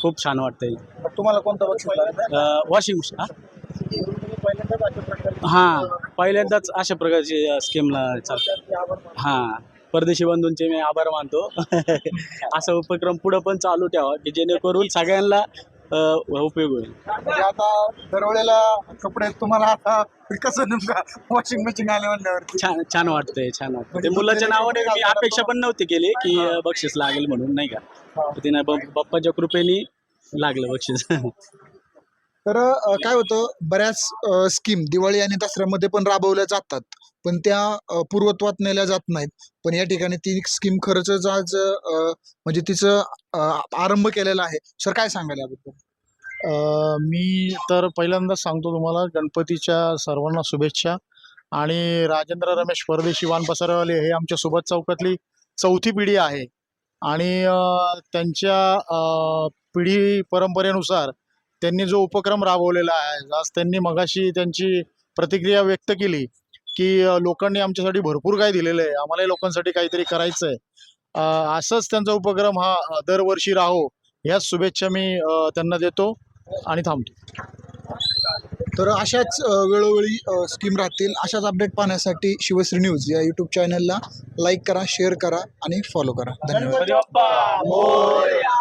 खूप छान वाटतंय. तुम्हाला कोणतं बक्षीस लागलं? वॉशिंग मशीन हां, पहिल्यांदाच अशा प्रकारची स्कीमला हां, परदेशी बंधूंचे मी आभार मानतो. असा उपक्रम पुढं पण चालू ठेवा की जेणेकरून सगळ्यांना उपयोग होईल. म्हणजे आता दरवेळेला कपडे तुम्हाला आता कसं नेमका वॉशिंग मशीन आले म्हणल्यावरती छान छान वाटतंय, छान वाटतं. म्हणजे ते मुलाच्या धुतलेले नावाने कपडे मी घालताना अपेक्षा पण नव्हती केली की हां. बक्षीस लागेल म्हणून नाही का. हां. तर तिनं बाप्पाच्या कृपेने लागलं बक्षीस. तर काय होतं बऱ्याच स्कीम दिवाळी आणि दसऱ्यामध्ये पण राबवल्या जातात, पण त्या पूर्वत्वात नेल्या जात नाहीत. पण या ठिकाणी ती स्कीम खरंच आज म्हणजे तिचं आरंभ केलेला आहे. सर काय सांगाल याबद्दल? मी तर पहिल्यांदाच सांगतो तुम्हाला गणपतीच्या सर्वांना शुभेच्छा. आणि राजेंद्र रमेश परदेशी वाण पसारवाले हे आमच्या सुभाष चौकातली चौथी पिढी आहे. आणि त्यांच्या पिढी परंपरेनुसार त्यांनी जो उपक्रम राबवलेला आहे, आज त्यांनी मगाशी त्यांची प्रतिक्रिया व्यक्त केली की लोकांनी आमच्यासाठी भरपूर काही दिलेलं आहे, आम्हालाही लोकांसाठी काहीतरी करायचं आहे. असंच त्यांचा उपक्रम हा दरवर्षी राहो, ह्याच शुभेच्छा मी त्यांना देतो आणि थांबतो. तर अशाच वेळोवेळी स्कीम राहतील. अशाच अपडेट पाहण्यासाठी शिवश्री न्यूज या यूट्यूब चॅनलला लाईक करा, शेअर करा आणि फॉलो करा. धन्यवाद. गणपती बाप्पा मोरया.